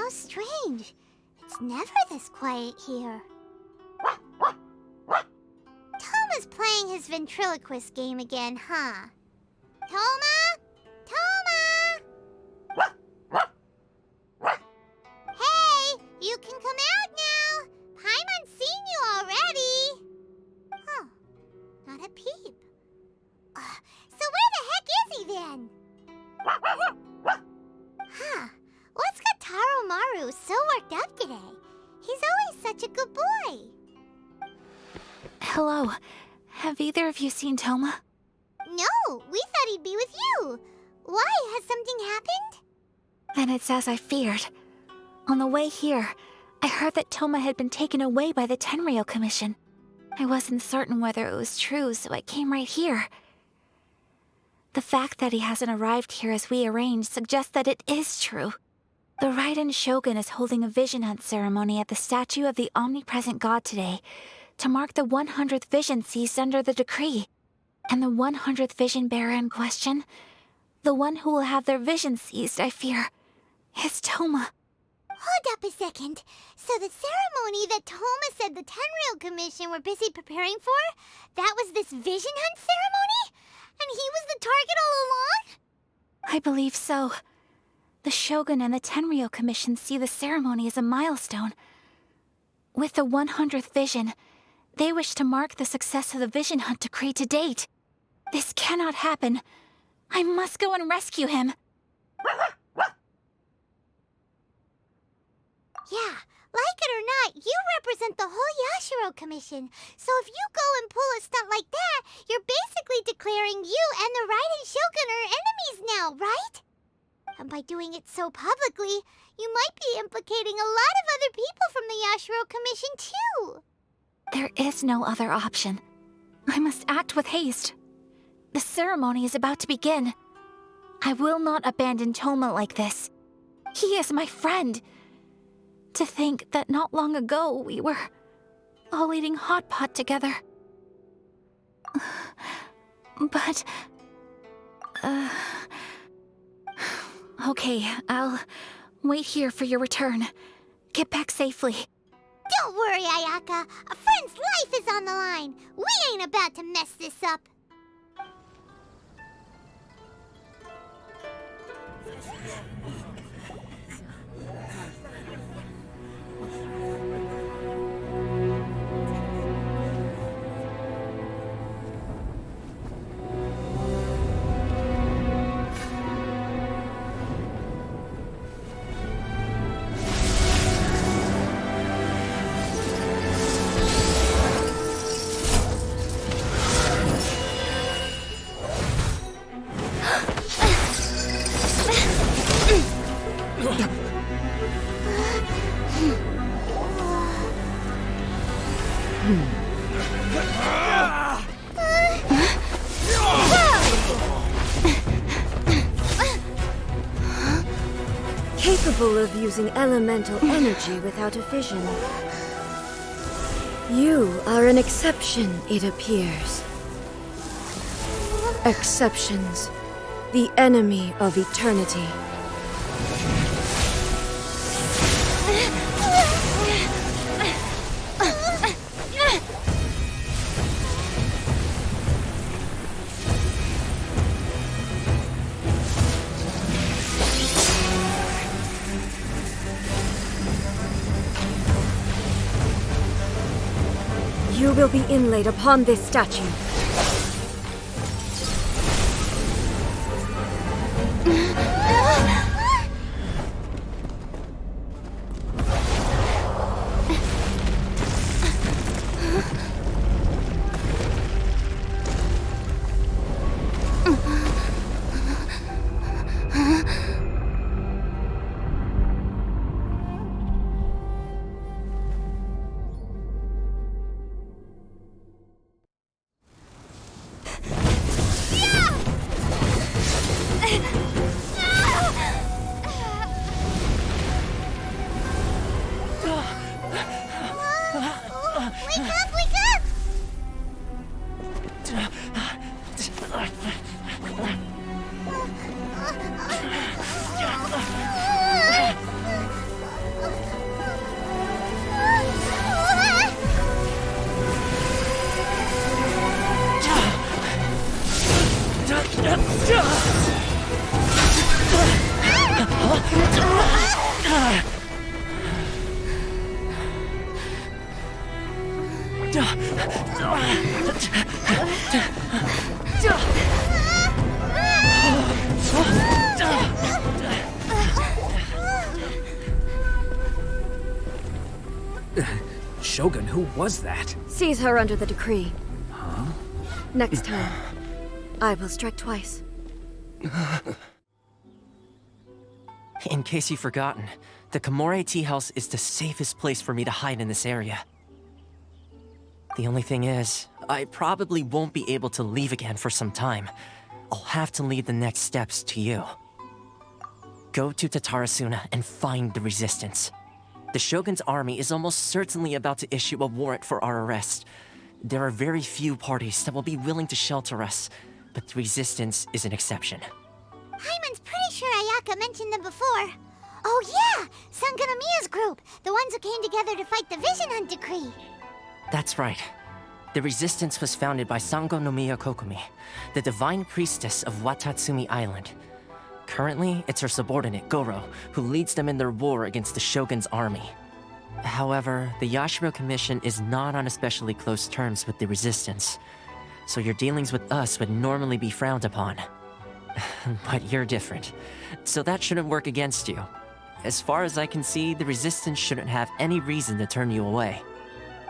How strange. It's never this quiet here. Toma's playing his ventriloquist game again, huh? Toma? Toma! Hey, you can come out now. Paimon's seen you already. Huh, not a peep. So where the heck is he then? Huh, what's got Taro Maru so worked up today? He's always such a good boy. Hello. Have either of you seen Toma? No, we thought he'd be with you. Why? Has something happened? Then it's as I feared. On the way here, I heard that Toma had been taken away by the Tenryou Commission. I wasn't certain whether it was true, so I came right here. The fact that he hasn't arrived here as we arranged suggests that it is true. The Raiden Shogun is holding a vision hunt ceremony at the statue of the omnipresent god today to mark the 100th vision seized under the decree. And the 100th vision bearer in question, the one who will have their vision seized, I fear, is Toma. Hold up a second. So the ceremony that Toma said the Tenryou Commission were busy preparing for, that was this vision hunt ceremony? And he was the target all along? I believe so. The Shogun and the Tenryou Commission see the ceremony as a milestone. With the 100th vision, they wish to mark the success of the vision hunt decree to date. This cannot happen. I must go and rescue him. Yeah, like it or not, you represent the whole Yashiro Commission. So if you go and pull a stunt like that, you're basically declaring you and the Raiden Shogun are enemies now, right? And by doing it so publicly, you might be implicating a lot of other people from the Yashiro Commission too. There is no other option. I must act with haste. The ceremony is about to begin. I will not abandon Toma like this. He is my friend. To think that not long ago we were all eating hot pot together. But... Okay, I'll wait here for your return. Get back safely. Don't worry, Ayaka. A friend's life is on the line. We ain't about to mess this up. Capable of using elemental energy without a vision. You are an exception, it appears. Exceptions, the enemy of eternity. You will be inlaid upon this statue. Shogun, who was that? Seize her under the decree. Huh? Next time, I will strike twice. In case you've forgotten, the Komore tea house is the safest place for me to hide in this area. The only thing is, I probably won't be able to leave again for some time. I'll have to leave the next steps to you. Go to Tatarasuna and find the resistance. The Shogun's army is almost certainly about to issue a warrant for our arrest. There are very few parties that will be willing to shelter us, but the resistance is an exception. Hyman's pretty sure Ayaka mentioned them before. Oh yeah! Sangonomiya's group! The ones who came together to fight the Vision Hunt Decree! That's right. The resistance was founded by Sangonomiya Kokomi, the divine priestess of Watatsumi Island. Currently, it's her subordinate, Goro, who leads them in their war against the Shogun's army. However, the Yashiro Commission is not on especially close terms with the resistance, so your dealings with us would normally be frowned upon. But you're different, so that shouldn't work against you. As far as I can see, the resistance shouldn't have any reason to turn you away.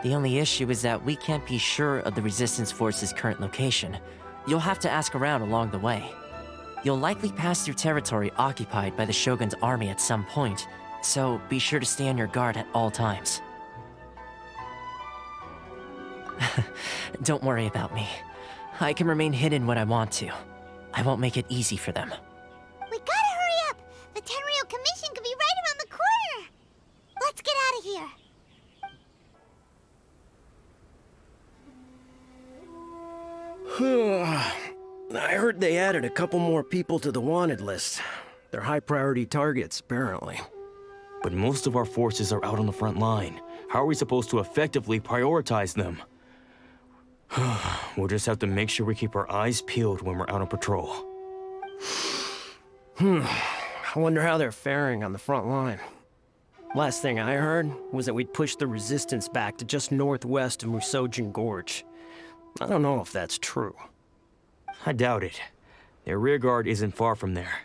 The only issue is that we can't be sure of the resistance force's current location. You'll have to ask around along the way. You'll likely pass through territory occupied by the Shogun's army at some point, so be sure to stay on your guard at all times. Don't worry about me. I can remain hidden when I want to. I won't make it easy for them. We gotta hurry up! The Tenryou Commission could be right around the corner! Let's get out of here! I heard they added a couple more people to the wanted list. They're high-priority targets, apparently. But most of our forces are out on the front line. How are we supposed to effectively prioritize them? We'll just have to make sure we keep our eyes peeled when we're out on patrol. I wonder how they're faring on the front line. Last thing I heard was that we'd pushed the resistance back to just northwest of Musojin Gorge. I don't know if that's true. I doubt it. Their rearguard isn't far from there.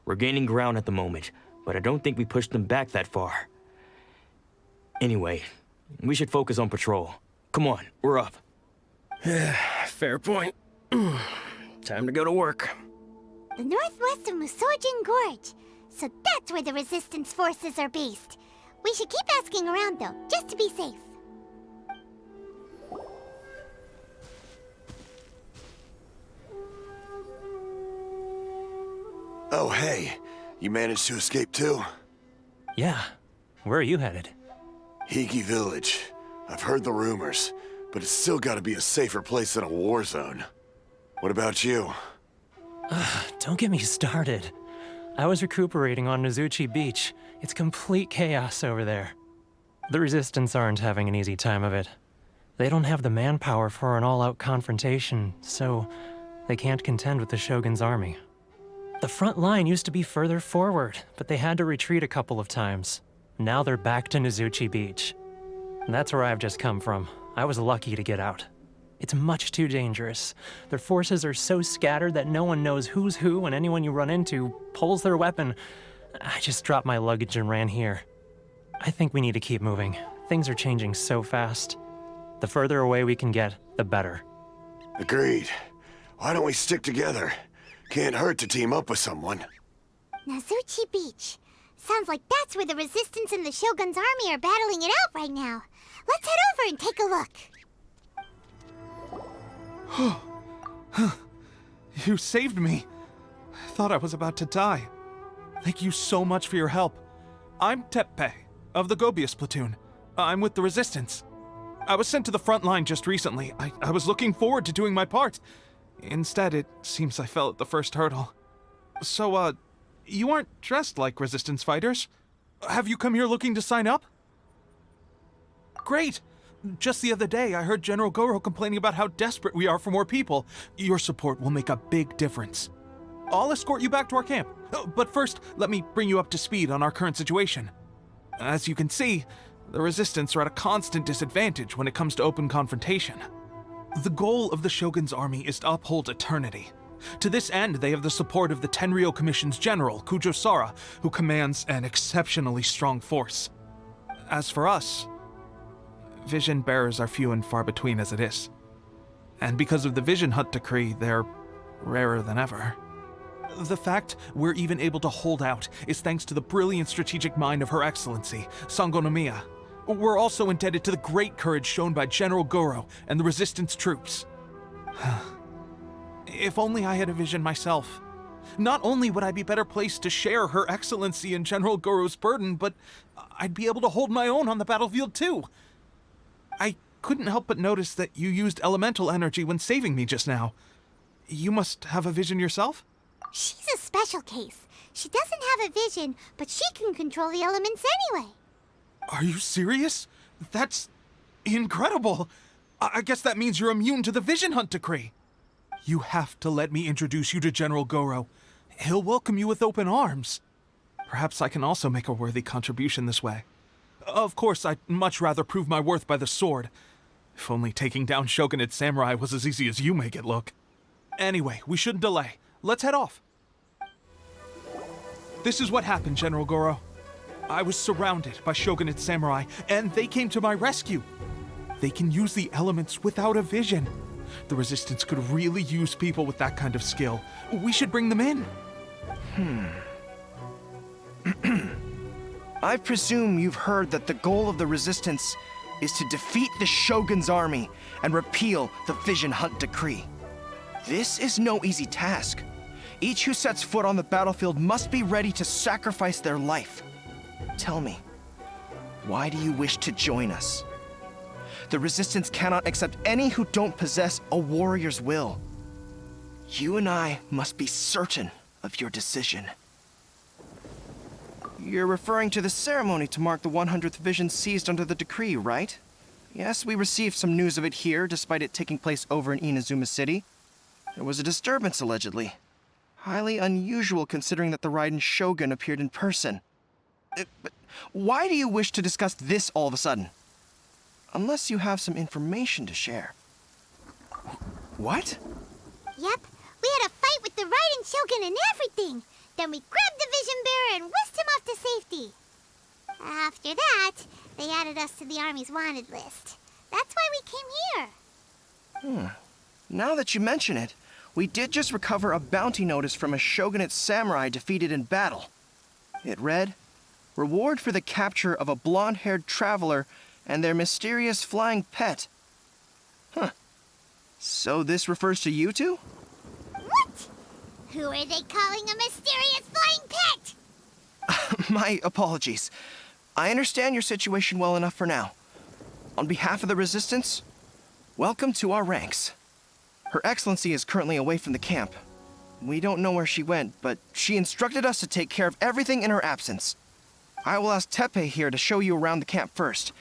We're gaining ground at the moment, but I don't think we pushed them back that far. Anyway, we should focus on patrol. Come on, we're up. Fair point. Time to go to work. The northwest of Musojin Gorge. So that's where the resistance forces are based. We should keep asking around though, just to be safe. Oh, hey. You managed to escape too? Yeah. Where are you headed? Higi Village. I've heard the rumors, but it's still gotta be a safer place than a war zone. What about you? Don't get me started. I was recuperating on Nizuchi Beach. It's complete chaos over there. The Resistance aren't having an easy time of it. They don't have the manpower for an all-out confrontation, so they can't contend with the Shogun's army. The front line used to be further forward, but they had to retreat a couple of times. Now they're back to Nizuchi Beach. And that's where I've just come from. I was lucky to get out. It's much too dangerous. Their forces are so scattered that no one knows who's who, and anyone you run into pulls their weapon. I just dropped my luggage and ran here. I think we need to keep moving. Things are changing so fast. The further away we can get, the better. Agreed. Why don't we stick together? Can't hurt to team up with someone. Nizuchi Beach. Sounds like that's where the Resistance and the Shogun's army are battling it out right now. Let's head over and take a look. You saved me. I thought I was about to die. Thank you so much for your help. I'm Teppei, of the Gobius platoon. I'm with the Resistance. I was sent to the front line just recently. I was looking forward to doing my part. Instead, it seems I fell at the first hurdle. So, you aren't dressed like Resistance fighters. Have you come here looking to sign up? Great! Just the other day, I heard General Goro complaining about how desperate we are for more people. Your support will make a big difference. I'll escort you back to our camp. But first, let me bring you up to speed on our current situation. As you can see, the Resistance are at a constant disadvantage when it comes to open confrontation. The goal of the Shogun's army is to uphold eternity. To this end, they have the support of the Tenryou Commission's general, Kujou Sara, who commands an exceptionally strong force. As for us, vision bearers are few and far between as it is. And because of the Vision Hut decree, they're rarer than ever. The fact we're even able to hold out is thanks to the brilliant strategic mind of Her Excellency, Sango Nomiya. We're also indebted to the great courage shown by General Goro and the Resistance troops. If only I had a vision myself. Not only would I be better placed to share Her Excellency and General Goro's burden, but I'd be able to hold my own on the battlefield too. I couldn't help but notice that you used elemental energy when saving me just now. You must have a vision yourself? She's a special case. She doesn't have a vision, but she can control the elements anyway. Are you serious? That's incredible. I guess that means you're immune to the Vision Hunt decree. You have to let me introduce you to General Goro. He'll welcome you with open arms. Perhaps I can also make a worthy contribution this way. Of course, I'd much rather prove my worth by the sword. If only taking down Shogunate samurai was as easy as you make it look. Anyway, we shouldn't delay. Let's head off. This is what happened, General Goro. I was surrounded by Shogunate samurai, and they came to my rescue. They can use the elements without a vision. The Resistance could really use people with that kind of skill. We should bring them in. I presume you've heard that the goal of the Resistance is to defeat the Shogun's army and repeal the Vision Hunt decree. This is no easy task. Each who sets foot on the battlefield must be ready to sacrifice their life. Tell me, why do you wish to join us? The Resistance cannot accept any who don't possess a warrior's will. You and I must be certain of your decision. You're referring to the ceremony to mark the 100th vision seized under the decree, right? Yes, we received some news of it here, despite it taking place over in Inazuma City. There was a disturbance, allegedly. Highly unusual considering that the Raiden Shogun appeared in person. But why do you wish to discuss this all of a sudden? Unless you have some information to share. What? Yep, we had a fight with the Raiden Shogun and everything. Then we grabbed the Vision Bearer and whisked him off to safety. After that, they added us to the Army's wanted list. That's why we came here. Now that you mention it, we did just recover a bounty notice from a Shogunate samurai defeated in battle. It read, "Reward for the capture of a blonde-haired traveler and their mysterious flying pet." So this refers to you two? What? Who are they calling a mysterious flying pet? My apologies. I understand your situation well enough for now. On behalf of the Resistance, welcome to our ranks. Her Excellency is currently away from the camp. We don't know where she went, but she instructed us to take care of everything in her absence. I will ask Teppei here to show you around the camp first,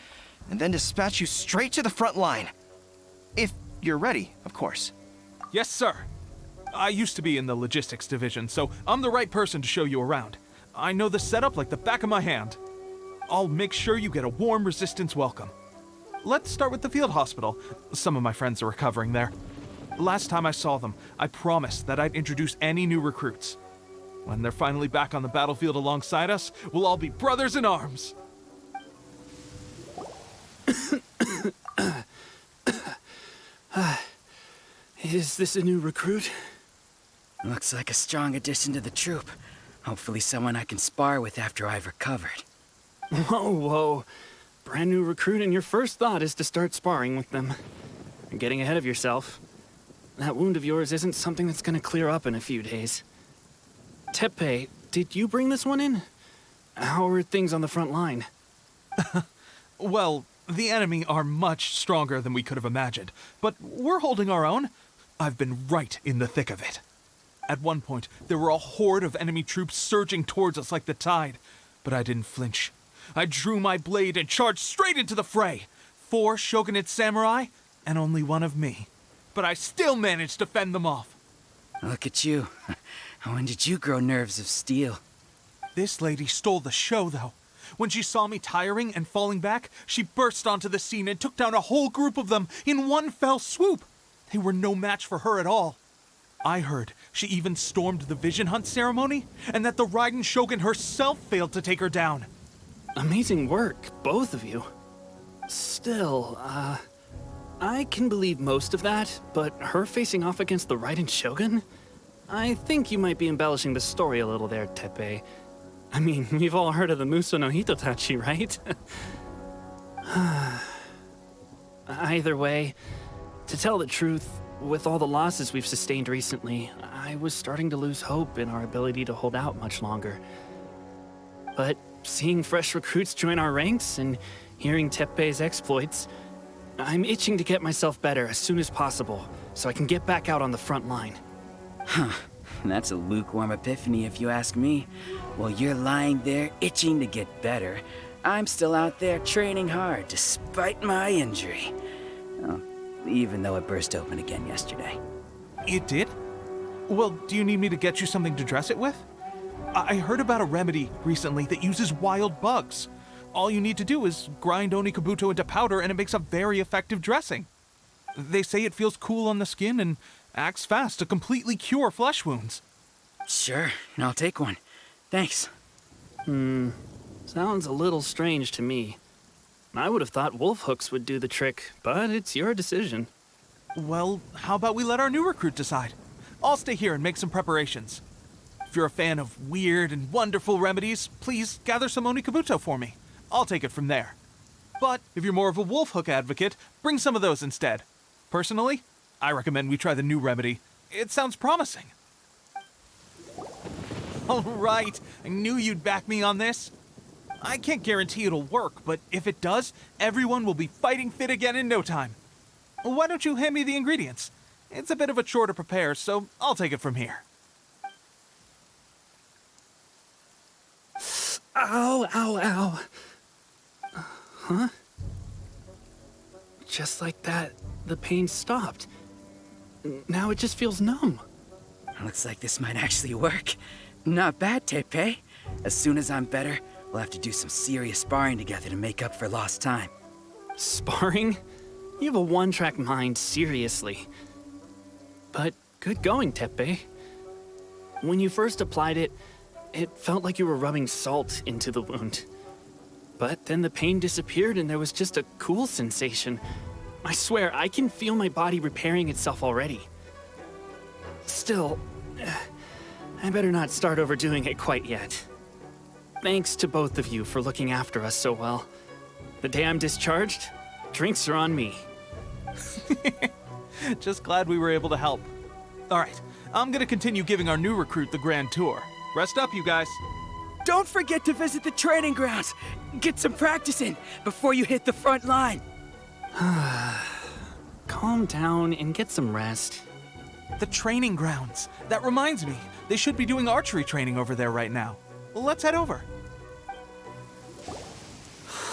and then dispatch you straight to the front line. If you're ready, of course. Yes, sir. I used to be in the logistics division, so I'm the right person to show you around. I know the setup like the back of my hand. I'll make sure you get a warm Resistance welcome. Let's start with the field hospital. Some of my friends are recovering there. Last time I saw them, I promised that I'd introduce any new recruits. When they're finally back on the battlefield alongside us, we'll all be brothers in arms. Is this a new recruit? Looks like a strong addition to the troop. Hopefully someone I can spar with after I've recovered. Whoa. Brand new recruit and your first thought is to start sparring with them. You're getting ahead of yourself. That wound of yours isn't something that's gonna clear up in a few days. Teppei, did you bring this one in? How are things on the front line? Well, the enemy are much stronger than we could have imagined, but we're holding our own. I've been right in the thick of it. At one point, there were a horde of enemy troops surging towards us like the tide, but I didn't flinch. I drew my blade and charged straight into the fray. 4 Shogunate samurai, and only 1 of me. But I still managed to fend them off. Look at you. When did you grow nerves of steel? This lady stole the show, though. When she saw me tiring and falling back, she burst onto the scene and took down a whole group of them in one fell swoop. They were no match for her at all. I heard she even stormed the Vision Hunt ceremony, and that the Raiden Shogun herself failed to take her down. Amazing work, both of you. Still, I can believe most of that, but her facing off against the Raiden Shogun? I think you might be embellishing the story a little there, Teppei. I mean, we've all heard of the Muso no Hitotachi, right? Either way, to tell the truth, with all the losses we've sustained recently, I was starting to lose hope in our ability to hold out much longer. But seeing fresh recruits join our ranks and hearing Teppei's exploits, I'm itching to get myself better as soon as possible so I can get back out on the front line. Huh. That's a lukewarm epiphany if you ask me. While you're lying there itching to get better, I'm still out there training hard despite my injury. Oh, even though it burst open again yesterday. It did? Well, do you need me to get you something to dress it with? I heard about a remedy recently that uses wild bugs. All you need to do is grind Onikabuto into powder and it makes a very effective dressing. They say it feels cool on the skin and acts fast to completely cure flesh wounds. Sure, I'll take one. Thanks. Sounds a little strange to me. I would have thought wolf hooks would do the trick, but it's your decision. Well, how about we let our new recruit decide? I'll stay here and make some preparations. If you're a fan of weird and wonderful remedies, please gather some Onikabuto for me. I'll take it from there. But if you're more of a wolf hook advocate, bring some of those instead. Personally, I recommend we try the new remedy. It sounds promising. All right, I knew you'd back me on this. I can't guarantee it'll work, but if it does, everyone will be fighting fit again in no time. Why don't you hand me the ingredients? It's a bit of a chore to prepare, so I'll take it from here. Ow, ow, ow. Huh? Just like that, the pain stopped. Now it just feels numb. Looks like this might actually work. Not bad, Teppei. As soon as I'm better, we'll have to do some serious sparring together to make up for lost time. Sparring? You have a one-track mind, seriously. But good going, Teppei. When you first applied it, it felt like you were rubbing salt into the wound. But then the pain disappeared and there was just a cool sensation. I swear, I can feel my body repairing itself already. Still, I better not start overdoing it quite yet. Thanks to both of you for looking after us so well. The day I'm discharged, drinks are on me. Just glad we were able to help. All right, I'm gonna continue giving our new recruit the grand tour. Rest up, you guys. Don't forget to visit the training grounds. Get some practice in before you hit the front line. Calm down and get some rest. The training grounds. That reminds me, they should be doing archery training over there right now. Well, let's head over.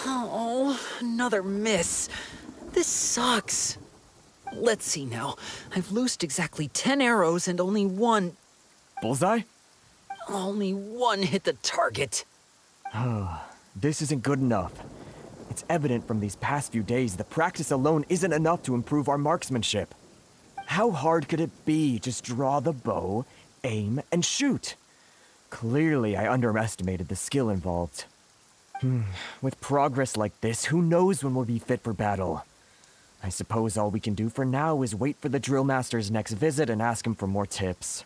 Oh, another miss. This sucks. Let's see now. I've loosed exactly 10 arrows and only one Bullseye? hit the target. This isn't good enough. It's evident from these past few days that practice alone isn't enough to improve our marksmanship. How hard could it be? Just draw the bow, aim, and shoot. Clearly, I underestimated the skill involved. With progress like this, who knows when we'll be fit for battle? I suppose all we can do for now is wait for the drill master's next visit and ask him for more tips.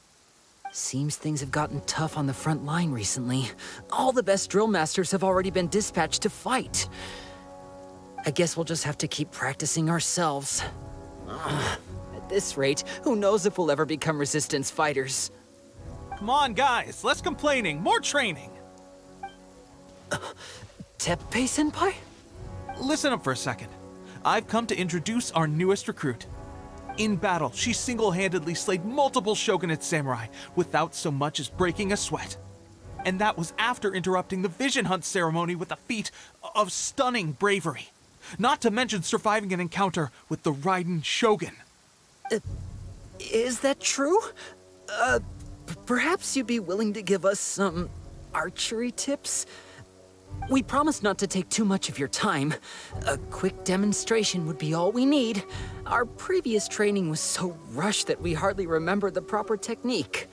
Seems things have gotten tough on the front line recently. All the best drill masters have already been dispatched to fight. I guess we'll just have to keep practicing ourselves. At this rate, who knows if we'll ever become resistance fighters. Come on, guys, less complaining, more training. Teppei-senpai? Listen up for a second. I've come to introduce our newest recruit. In battle, she single-handedly slayed multiple shogunate samurai without so much as breaking a sweat. And that was after interrupting the Vision Hunt ceremony with a feat of stunning bravery. Not to mention surviving an encounter with the Raiden Shogun. Is that true? Perhaps you'd be willing to give us some archery tips? We promise not to take too much of your time. A quick demonstration would be all we need. Our previous training was so rushed that we hardly remember the proper technique.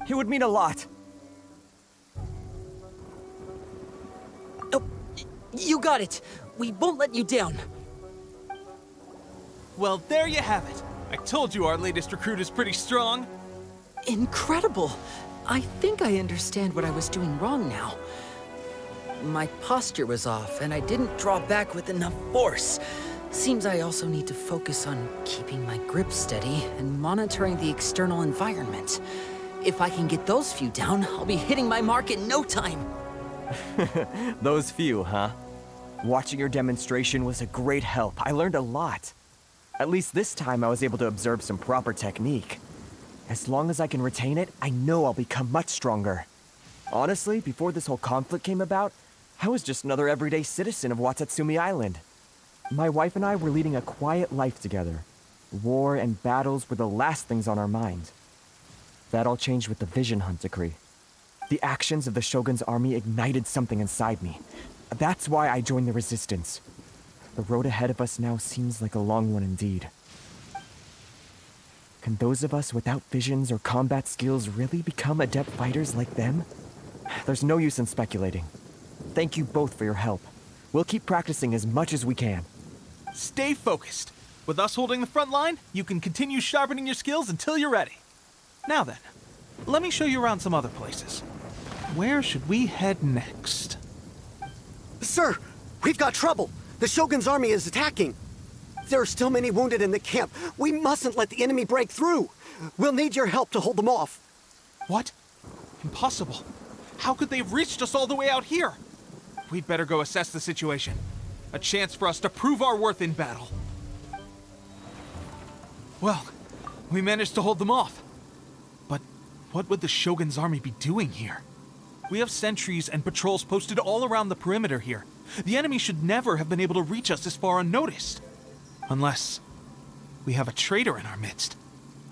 It would mean a lot. Oh, you got it. We won't let you down. Well, there you have it. I told you our latest recruit is pretty strong. Incredible. I think I understand what I was doing wrong now. My posture was off, and I didn't draw back with enough force. Seems I also need to focus on keeping my grip steady and monitoring the external environment. If I can get those few down, I'll be hitting my mark in no time. Those few, huh? Watching your demonstration was a great help. I learned a lot. At least this time I was able to observe some proper technique. As long as I can retain it, I know I'll become much stronger. Honestly, before this whole conflict came about, I was just another everyday citizen of Watatsumi Island. My wife and I were leading a quiet life together. War and battles were the last things on our mind. That all changed with the Vision Hunt decree. The actions of the Shogun's army ignited something inside me. That's why I joined the Resistance. The road ahead of us now seems like a long one indeed. Can those of us without visions or combat skills really become adept fighters like them? There's no use in speculating. Thank you both for your help. We'll keep practicing as much as we can. Stay focused. With us holding the front line, you can continue sharpening your skills until you're ready. Now then, let me show you around some other places. Where should we head next? Sir, we've got trouble. The Shogun's army is attacking. There are still many wounded in the camp. We mustn't let the enemy break through. We'll need your help to hold them off. What? Impossible. How could they have reached us all the way out here? We'd better go assess the situation. A chance for us to prove our worth in battle. Well, we managed to hold them off. But what would the Shogun's army be doing here? We have sentries and patrols posted all around the perimeter here. The enemy should never have been able to reach us this far unnoticed. Unless we have a traitor in our midst.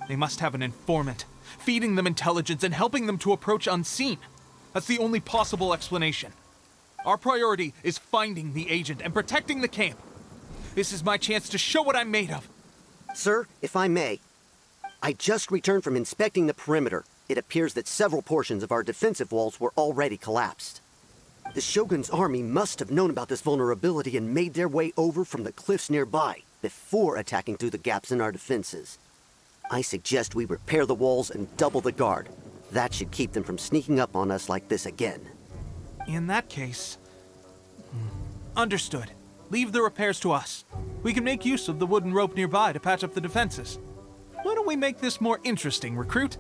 They must have an informant, feeding them intelligence and helping them to approach unseen. That's the only possible explanation. Our priority is finding the agent and protecting the camp. This is my chance to show what I'm made of. Sir, if I may, I just returned from inspecting the perimeter. It appears that several portions of our defensive walls were already collapsed. The Shogun's army must have known about this vulnerability and made their way over from the cliffs nearby before attacking through the gaps in our defenses. I suggest we repair the walls and double the guard. That should keep them from sneaking up on us like this again. In that case... Understood. Leave the repairs to us. We can make use of the wooden rope nearby to patch up the defenses. Why don't we make this more interesting, recruit?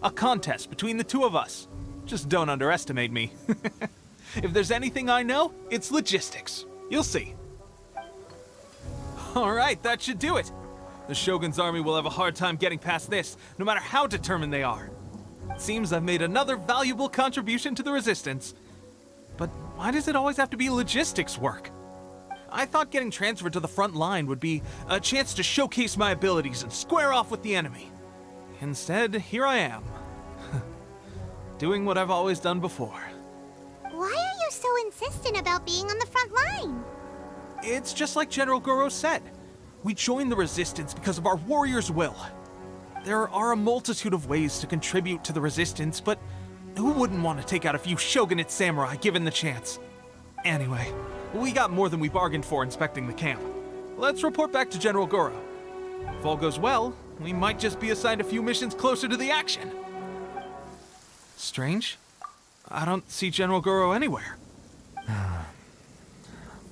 A contest between the two of us. Just don't underestimate me. If there's anything I know, it's logistics. You'll see. Alright, that should do it. The Shogun's army will have a hard time getting past this, no matter how determined they are. It seems I've made another valuable contribution to the Resistance. But why does it always have to be logistics work? I thought getting transferred to the front line would be a chance to showcase my abilities and square off with the enemy. Instead, here I am. Doing what I've always done before. Why are you so insistent about being on the front line? It's just like General Goro said. We joined the Resistance because of our warrior's will. There are a multitude of ways to contribute to the Resistance, but who wouldn't want to take out a few shogunate samurai given the chance? Anyway, we got more than we bargained for inspecting the camp. Let's report back to General Goro. If all goes well, we might just be assigned a few missions closer to the action. Strange. I don't see General Goro anywhere.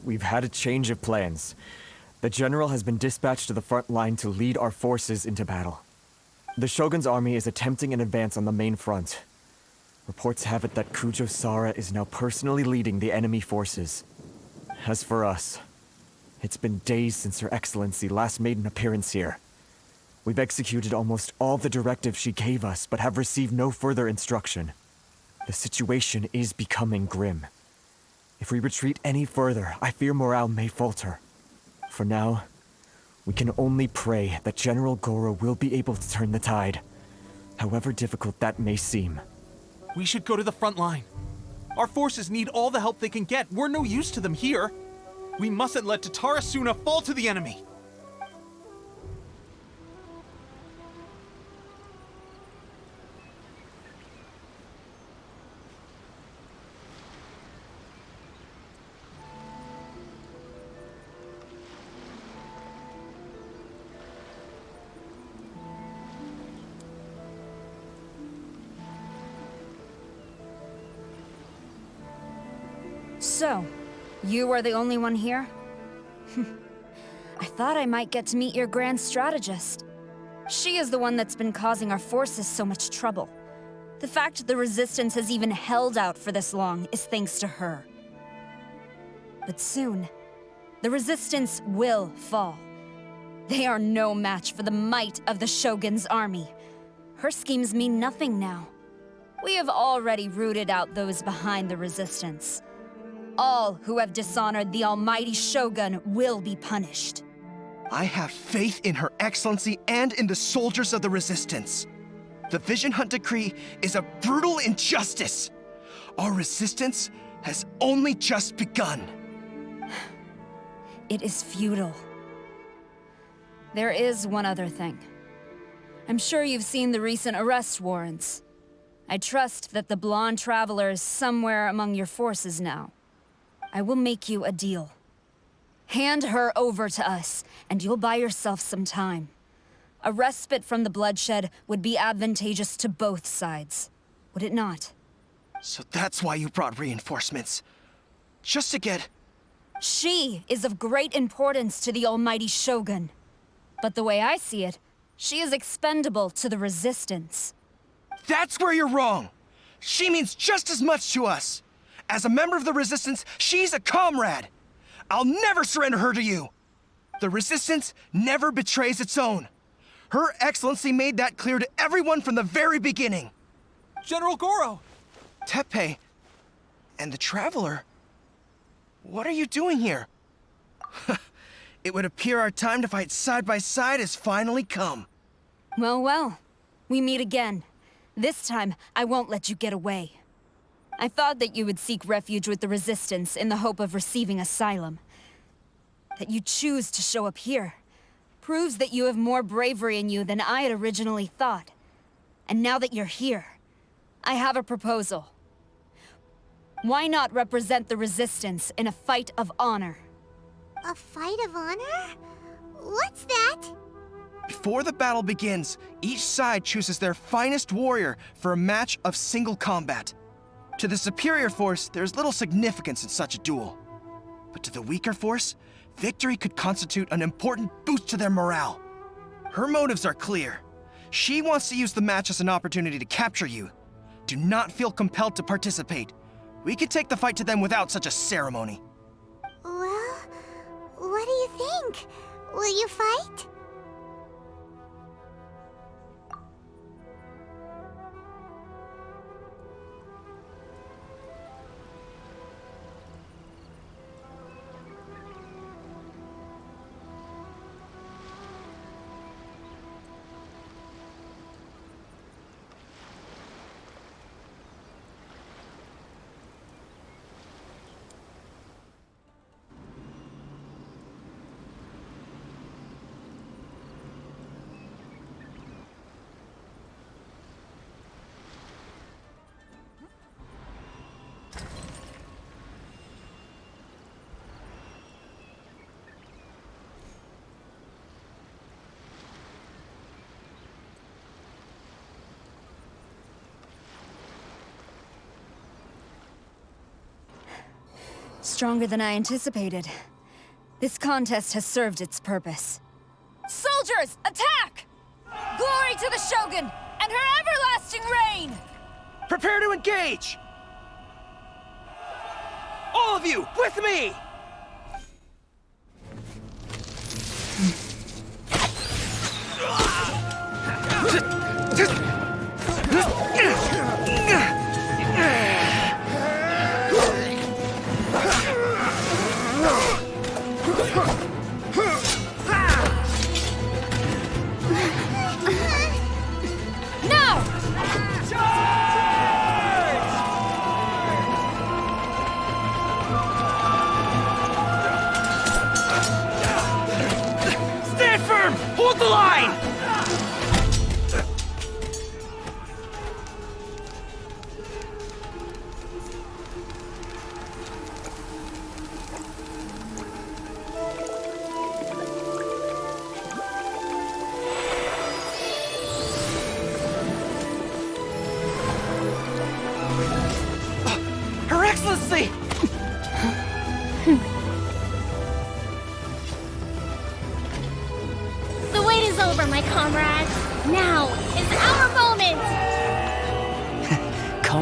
We've had a change of plans. The general has been dispatched to the front line to lead our forces into battle. The Shogun's army is attempting an advance on the main front. Reports have it that Kujou Sara is now personally leading the enemy forces. As for us, it's been days since Her Excellency last made an appearance here. We've executed almost all the directives she gave us, but have received no further instruction. The situation is becoming grim. If we retreat any further, I fear morale may falter. For now, we can only pray that General Goro will be able to turn the tide. however difficult that may seem. We should go to the front line. Our forces need all the help they can get. We're no use to them here. We mustn't let Tatarasuna fall to the enemy. So, you are the only one here? I thought I might get to meet your grand strategist. She is the one that's been causing our forces so much trouble. The fact the Resistance has even held out for this long is thanks to her. But soon, the Resistance will fall. They are no match for the might of the Shogun's army. Her schemes mean nothing now. We have already rooted out those behind the Resistance. All who have dishonored the almighty Shogun will be punished. I have faith in Her Excellency and in the soldiers of the Resistance. The Vision Hunt Decree is a brutal injustice. Our resistance has only just begun. It is futile. There is one other thing. I'm sure you've seen the recent arrest warrants. I trust that the blonde traveler is somewhere among your forces now. I will make you a deal. Hand her over to us, and you'll buy yourself some time. A respite from the bloodshed would be advantageous to both sides, would it not? So that's why you brought reinforcements. Just to get... She is of great importance to the almighty Shogun. But the way I see it, she is expendable to the Resistance. That's where you're wrong! She means just as much to us! As a member of the Resistance, she's a comrade! I'll never surrender her to you! The Resistance never betrays its own. Her Excellency made that clear to everyone from the very beginning. General Goro! Teppei and the Traveler? What are you doing here? It would appear our time to fight side by side has finally come. Well, well. We meet again. This time, I won't let you get away. I thought that you would seek refuge with the Resistance in the hope of receiving asylum. That you choose to show up here proves that you have more bravery in you than I had originally thought. And now that you're here, I have a proposal. Why not represent the Resistance in a fight of honor? A fight of honor? What's that? Before the battle begins, each side chooses their finest warrior for a match of single combat. To the superior force, there's little significance in such a duel. But to the weaker force, victory could constitute an important boost to their morale. Her motives are clear. She wants to use the match as an opportunity to capture you. Do not feel compelled to participate. We could take the fight to them without such a ceremony. Well, what do you think? Will you fight? Stronger than I anticipated. This contest has served its purpose. Soldiers, attack! Glory to the Shogun and her everlasting reign! Prepare to engage! All of you, with me! Now!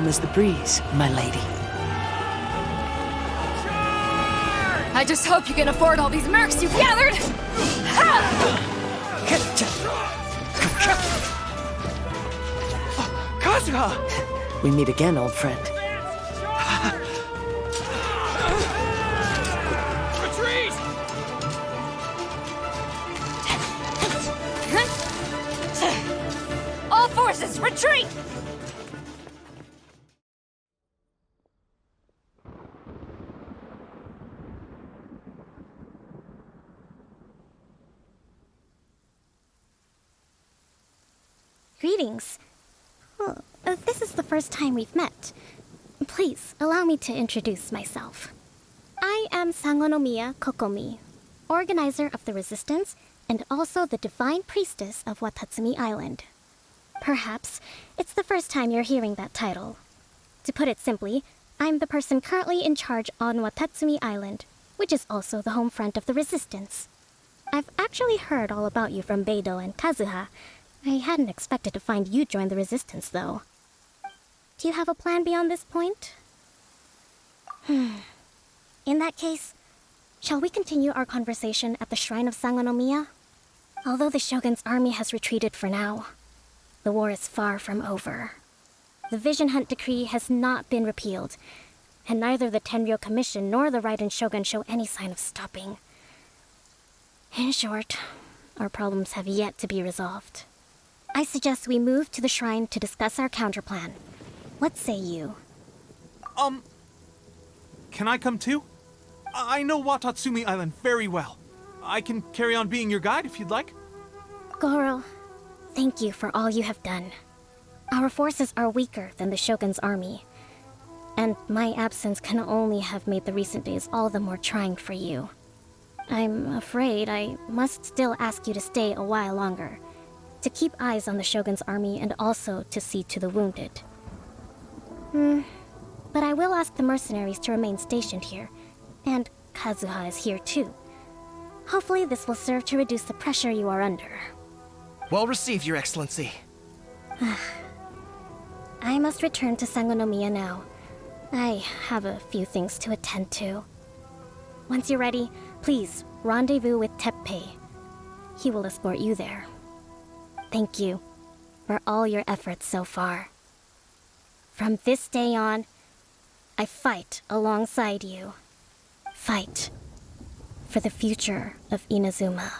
calm as the breeze, my lady. I just hope you can afford all these mercs you've gathered! Kazuha! We meet again, old friend. Retreat! All forces, retreat! Greetings. Well, this is the first time we've met. Please, allow me to introduce myself. I am Sangonomiya Kokomi, organizer of the Resistance and also the Divine Priestess of Watatsumi Island. Perhaps it's the first time you're hearing that title. To put it simply, I'm the person currently in charge on Watatsumi Island, which is also the home front of the Resistance. I've actually heard all about you from Beidou and Kazuha. I hadn't expected to find you join the Resistance, though. Do you have a plan beyond this point? In that case, shall we continue our conversation at the Shrine of Sangonomiya? Although the Shogun's army has retreated for now, the war is far from over. The Vision Hunt Decree has not been repealed, and neither the Tenryou Commission nor the Raiden Shogun show any sign of stopping. In short, our problems have yet to be resolved. I suggest we move to the shrine to discuss our counterplan. What say you? Can I come too? I know Watatsumi Island very well. I can carry on being your guide if you'd like. Goro, thank you for all you have done. Our forces are weaker than the Shogun's army, and my absence can only have made the recent days all the more trying for you. I'm afraid I must still ask you to stay a while longer, to keep eyes on the Shogun's army and also to see to the wounded. But I will ask the mercenaries to remain stationed here, and Kazuha is here too. Hopefully this will serve to reduce the pressure you are under. Well received, Your Excellency. I must return to Sangonomiya now. I have a few things to attend to. Once you're ready, please rendezvous with Teppei. He will escort you there. Thank you for all your efforts so far. From this day on, I fight alongside you. Fight for the future of Inazuma.